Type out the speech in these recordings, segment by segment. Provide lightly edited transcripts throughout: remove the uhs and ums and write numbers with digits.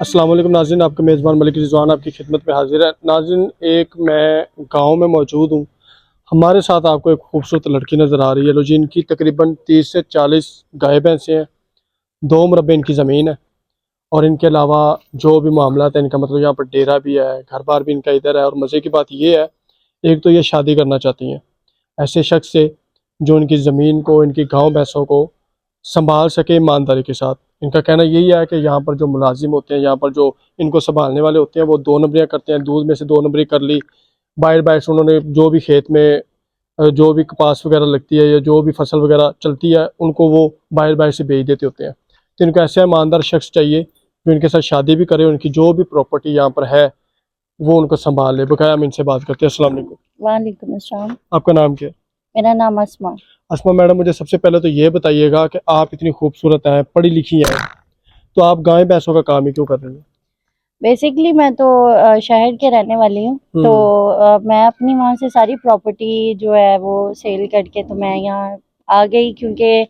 अस्सलाम वालेकुम नाज़रीन, आपका मेज़बान मलिक रिजवान आपकी खिदमत में हाजिर है। नाज़रीन, एक मैं गांव में मौजूद हूँ। हमारे साथ आपको एक खूबसूरत लड़की नज़र आ रही है जी। इनकी तकरीबन 30 से 40 गाय भैंसें हैं, 2 मरबे इनकी ज़मीन है और इनके अलावा जो भी मामला है इनका, मतलब यहाँ पर डेरा भी है, घर बार भी इनका इधर है। और मज़े की बात ये है, एक तो ये शादी करना चाहती हैं ऐसे शख्स से जो इनकी ज़मीन को, इनकी गाँव भैंसों को संभाल सके ईमानदारी के साथ। इनका कहना यही है कि यहाँ पर जो मुलाजिम होते हैं, यहाँ पर जो इनको संभालने वाले होते हैं, वो 2 नंबरियाँ करते हैं। दूध में से 2 नंबरी कर ली, बाइट बाइट से उन्होंने जो भी खेत में जो भी कपास वगैरह लगती है या जो भी फसल वगैरह चलती है, उनको वो बाइट बाइट से बेच देते होते हैं। तो इनको ऐसा ईमानदार शख्स चाहिए जो इनके साथ शादी भी करे, उनकी जो भी प्रॉपर्टी यहाँ पर है वो उनको संभाल ले। बकाया हम इनसे बात करते हैं। अस्सलाम वालेकुम। वालेकुम अस्सलाम। आपका नाम क्या है? मेरा नाम अस्मा। अस्मा मैडम, मुझे सबसे पहले तो ये बताइएगा कि आप इतनी खूबसूरत हैं, पढ़ी लिखी हैं, तो आप गाय भैंसों का काम ही क्यों कर रही हैं? बेसिकली मैं तो शहर के रहने वाली हूँ। तो मैं अपनी वहाँ से सारी प्रॉपर्टी जो है वो सेल करके तो मैं यहाँ आ गई, क्योंकि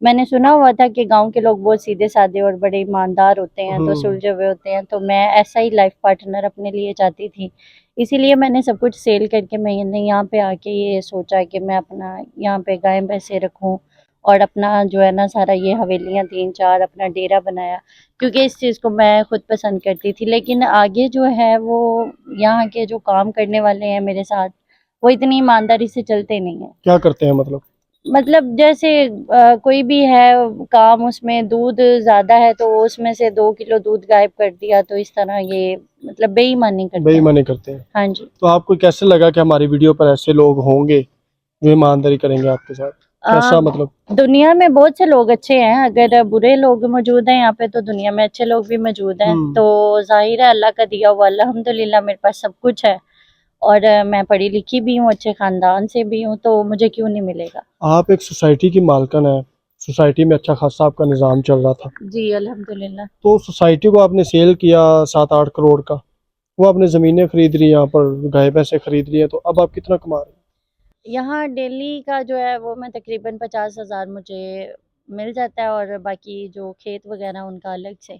मैंने सुना हुआ था कि गांव के लोग बहुत सीधे साधे और बड़े ईमानदार होते हैं, तो सुलझे हुए होते हैं। तो मैं ऐसा ही लाइफ पार्टनर अपने लिए चाहती थी, इसीलिए मैंने सब कुछ सेल करके मैंने यहाँ पे आके ये सोचा कि मैं अपना यहाँ पे गाय भैंसे रखूँ और अपना जो है ना सारा ये हवेलियाँ 3-4 अपना डेरा बनाया, क्योंकि इस चीज़ को मैं खुद पसंद करती थी। लेकिन आगे जो है वो यहाँ के जो काम करने वाले हैं मेरे साथ, वो इतनी ईमानदारी से चलते नहीं हैं। क्या करते हैं मतलब? मतलब जैसे कोई भी है काम, उसमें दूध ज़्यादा है तो उसमें से 2 किलो दूध गायब कर दिया, तो इस तरह ये मतलब बेईमानी करते हैं। बेईमानी करते हैं। हाँ जी। तो आपको कैसे लगा कि हमारी वीडियो पर ऐसे लोग होंगे जो ईमानदारी करेंगे आपके साथ? आ, कैसा मतलब? दुनिया में बहुत से लोग अच्छे हैं, अगर बुरे लोग मौजूद हैं यहाँ पे तो दुनिया में अच्छे लोग भी मौजूद हैं। हम्म। तो जाहिर है अल्लाह का दिया हुआ, अल्हम्दुलिल्लाह मेरे पास सब कुछ है और मैं पढ़ी लिखी भी हूँ, अच्छे खानदान से भी हूँ, तो मुझे क्यों नहीं मिलेगा। आप एक सोसाइटी की मालकन है, सोसाइटी में अच्छा खासा आपका निज़ाम चल रहा था, जी अल्हम्दुलिल्लाह। तो सोसाइटी को आपने सेल किया 7-8 करोड़ का, वो आपने ज़मीनें खरीद ली, यहाँ पर गाय भैंसे खरीद लिए, तो अब आप कितना कमा रहे हैं? यहाँ डेली का जो है वो मैं तकरीबन 50,000 मुझे मिल जाता है, और बाकी जो खेत वगैरह उनका अलग से।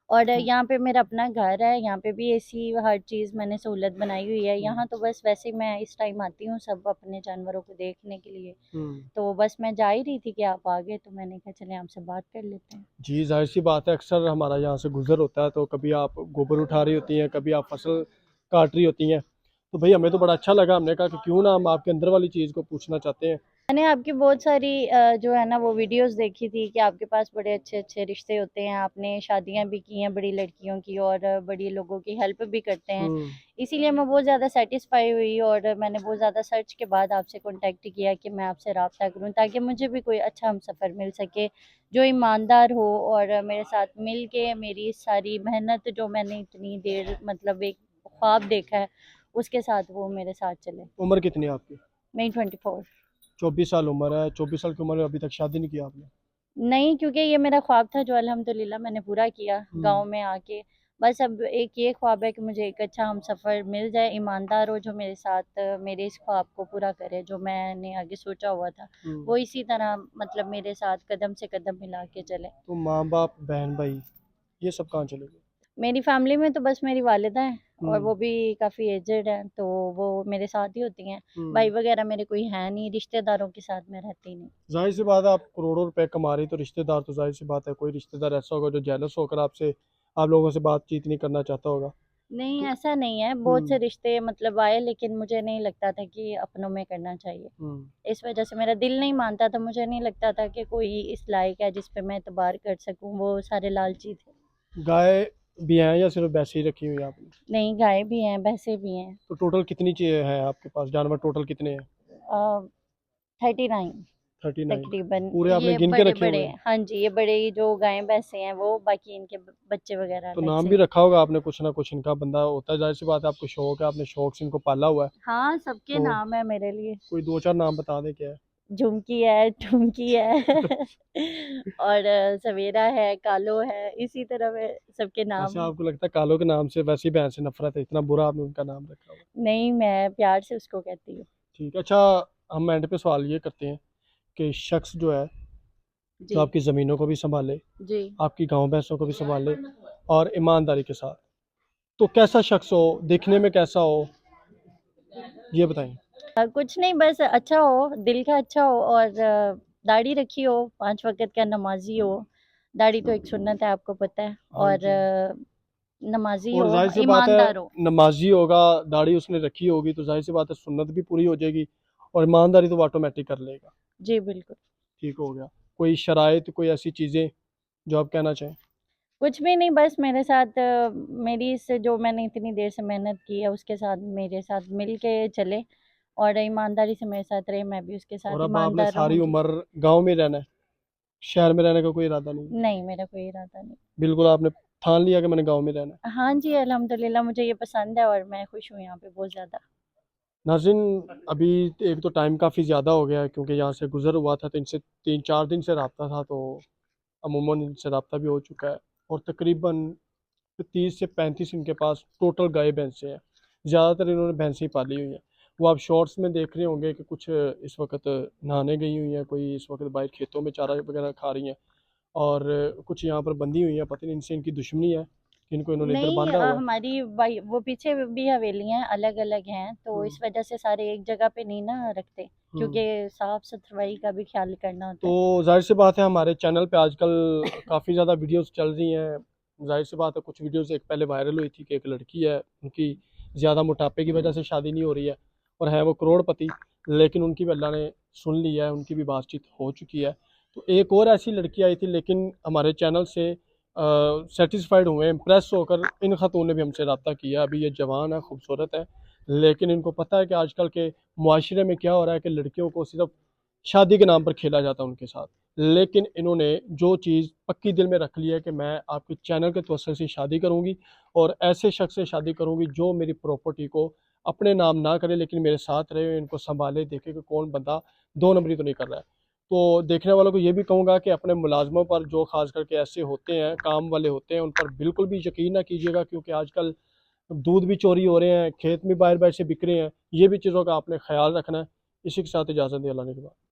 और यहाँ पे मेरा अपना घर है, यहाँ पे भी एसी हर चीज़ मैंने सहूलत बनाई हुई है। यहाँ तो बस वैसे ही मैं इस टाइम आती हूँ सब अपने जानवरों को देखने के लिए। हम्म। तो बस मैं जा ही रही थी कि आप आ गए, तो मैंने कहा चले आपसे बात कर लेते हैं। जी, जाहिर सी बात है, अक्सर हमारा यहाँ से गुजर होता है तो कभी आप गोबर उठा रही होती हैं, कभी आप फसल काट रही होती हैं, तो भाई हमें तो बड़ा अच्छा लगा। हमने कहा कि क्यों ना हम आपके अंदर वाली चीज़ को पूछना चाहते हैं। मैंने आपकी बहुत सारी जो है ना वो वीडियोस देखी थी कि आपके पास बड़े अच्छे अच्छे रिश्ते होते हैं, आपने शादियां भी की हैं बड़ी लड़कियों की और बड़ी लोगों की हेल्प भी करते हैं। हम्म। इसीलिए मैं बहुत ज़्यादा सेटिस्फाई हुई और मैंने बहुत ज़्यादा सर्च के बाद आपसे कांटेक्ट किया कि मैं आपसे रब्ता करूं, ताकि मुझे भी कोई अच्छा हमसफ़र मिल सके जो ईमानदार हो और मेरे साथ मिल के मेरी सारी मेहनत जो मैंने इतनी देर मतलब एक ख्वाब देखा है उसके साथ वो मेरे साथ चले। उम्र कितनी है आपकी? मैं 24। 24 साल उम्र है। 24 साल की उम्र में अभी तक शादी नहीं की आपने? नहीं, क्योंकि ये मेरा ख्वाब था जो अल्हम्दुलिल्लाह मैंने पूरा किया हम्म। गाँव में आके। बस अब एक ये ख्वाब है कि मुझे एक अच्छा हमसफ़र मिल जाए, ईमानदार हो, जो मेरे साथ मेरे इस ख्वाब को पूरा करे, जो मैंने आगे सोचा हुआ था। वो इसी तरह मतलब मेरे साथ कदम से कदम मिला के चले। तो माँ बाप, बहन भाई, ये सब कहाँ चले गए? मेरी फ़ैमिली में तो बस मेरी वालिदा हैं और हम्म। वो भी काफ़ी एजेड हैं, तो वो मेरे साथ ही होती हैं। हम्म। भाई वग़ैरह मेरे कोई हैं नहीं, रिश्तेदारों के साथ मैं रहती नहीं। जाहिर सी बात है, आप करोड़ों रुपए कमा रही, तो रिश्तेदार तो जाहिर सी बात है, कोई रिश्तेदार ऐसा होगा जो जेलस होकर आपसे, आप लोगों से बातचीत नहीं करना चाहता होगा। नहीं, तो ऐसा नहीं है, बहुत से हम्म। रिश्ते मतलब आए, लेकिन मुझे नहीं लगता था कि अपनों में करना चाहिए। हम्म। इस वजह से मेरा दिल नहीं मानता था, मुझे नहीं लगता था कि कोई इस लायक है जिस पे मैं एतबार कर सकूँ, वो सारे लालची थे। गाय भी हैं या सिर्फ भैंसे ही रखी हुई हैं आपने? नहीं, गाय भी हैं, भैंसे भी हैं। तो टोटल कितनी चीज़ें हैं आपके पास, जानवर टोटल कितने हैं? 39 39? तकरीबन। पूरे आपने ये गिन के बड़े रखे बड़े हुए हैं? हाँ जी, ये बड़े ही जो गाय भैंसे हैं वो, बाकी इनके बच्चे वगैरह तो अलग नाम भी से। रखा होगा आपने कुछ ना कुछ, इनका बंदा होता है, जाहिर सी बात है, आपको शौक है, आपने शौक से इनको पाला हुआ है। हाँ, सबके तो नाम है मेरे लिए। कोई 2-4 नाम बता दें, क्या है? झुमकी है, ठुमकी है और सवेरा है, कालो है, इसी तरह मैं सबके नाम। वैसे आपको लगता है कालों के नाम से वैसी भैंस से नफरत है, इतना बुरा आपने उनका नाम रखा हुआ? नहीं, मैं प्यार से उसको कहती हूँ। ठीक है। अच्छा, हम एंड पे सवाल ये करते हैं कि शख्स जो है जी जो आपकी ज़मीनों को भी संभाले, जी। आपकी गाँव भैंसों को भी संभाले और ईमानदारी के साथ। तो कैसा शख्स हो, दिखने में कैसा हो, ये बताएँ? कुछ नहीं, बस अच्छा हो, दिल का अच्छा हो और दाढ़ी रखी हो, 5 वक़्त का नमाज़ी हो। दाढ़ी तो एक सुन्नत है, आपको पता है। हाँ और जी। नमाज़ी और हो, ज़ाहिर-सी बात है, ईमानदार हो। नमाज़ी होगा, दाढ़ी उसने रखी होगी तो ज़ाहिर-सी बात है सुन्नत भी पूरी हो जाएगी और ईमानदारी तो वो ऑटोमेटिक कर लेगा। जी, बिल्कुल। ठीक हो गया। कोई शराइत, कोई ऐसी चीज़ें जो आप कहना चाहें? कुछ भी नहीं, बस मेरे साथ मेरी इस जो मैंने इतनी देर से मेहनत की है, उसके साथ मेरे साथ मिल के चले और ईमानदारी से मेरे साथ रहे, मैं भी उसके और साथ अब आपने ईमानदार सारी रहूँगी। उम्र गाँव में रहना है, शहर में रहने का कोई इरादा नहीं है? नहीं, मेरा कोई इरादा नहीं। बिल्कुल आपने ठान लिया कि मैंने गाँव में रहना है। हाँ जी, अल्हम्दुलिल्लाह मुझे ये पसंद है और मैं खुश हूँ यहाँ पे बहुत ज़्यादा। नाज़रीन, अभी एक तो टाइम काफ़ी ज़्यादा हो गया है क्योंकि यहाँ से गुज़र हुआ था तो इनसे 3-4 दिन से रब्ता था, तो अमूमन इनसे रब्ता भी हो चुका है और तकरीबन 30 से 35 इनके पास टोटल गाय भैंसें हैं। ज़्यादातर इन्होंने भैंसें ही पाली हुई हैं। वो आप शॉर्ट्स में देख रहे होंगे कि कुछ इस वक्त नहाने गई हुई हैं, कोई इस वक्त बाहर खेतों में चारा वगैरह खा रही हैं और कुछ यहाँ पर बंधी हुई हैं। पता नहीं इनसे इनकी दुश्मनी है कि इनको इन्होंने इधर नहीं, बांधा हुआ है। हमारी भाई वो पीछे भी हवेलियाँ अलग-अलग हैं, तो हम्म, इस वजह से सारे एक जगह पे नहीं ना रखते, हम्म। क्योंकि साफ-सफाई का भी ख्याल करना होता तो है। जाहिर सी बात है हमारे चैनल पे आजकल काफ़ी ज़्यादा वीडियोस चल रही हैं। जाहिर सी बात है कुछ वीडियोस एक पहले वायरल हुई थी कि एक लड़की है, उनकी ज़्यादा मोटापे की वजह से शादी नहीं हो रही है और है वो करोड़पति, लेकिन उनकी भी अल्लाह ने सुन लिया है, उनकी भी बातचीत हो चुकी है। तो एक और ऐसी लड़की आई थी लेकिन हमारे चैनल से सेटिस्फाइड हुए, इम्प्रेस होकर इन खातून ने भी हमसे रब्ता किया। अभी ये जवान है, खूबसूरत है, लेकिन इनको पता है कि आजकल के मुआशरे में क्या हो रहा है कि लड़कियों को सिर्फ शादी के नाम पर खेला जाता है उनके साथ। लेकिन इन्होंने जो चीज़ पक्की दिल में रख ली है कि मैं आपके चैनल के तवज्जुह से शादी करूँगी और ऐसे शख्स से शादी करूँगी जो मेरी प्रॉपर्टी को अपने नाम ना करे लेकिन मेरे साथ रहे, इनको सँभाले, देखे कि कौन बंदा 2 नंबरी तो नहीं कर रहा है। तो देखने वालों को ये भी कहूँगा कि अपने मुलाज़मों पर जो ख़ास करके ऐसे होते हैं, काम वाले होते हैं, उन पर बिल्कुल भी यकीन ना कीजिएगा क्योंकि आजकल दूध भी चोरी हो रहे हैं, खेत में बाहर-बाहर से बिक रहे हैं। ये भी चीज़ों का आपने ख़्याल रखना है। इसी के साथ इजाज़त दें, अल्लाह ने के बाद।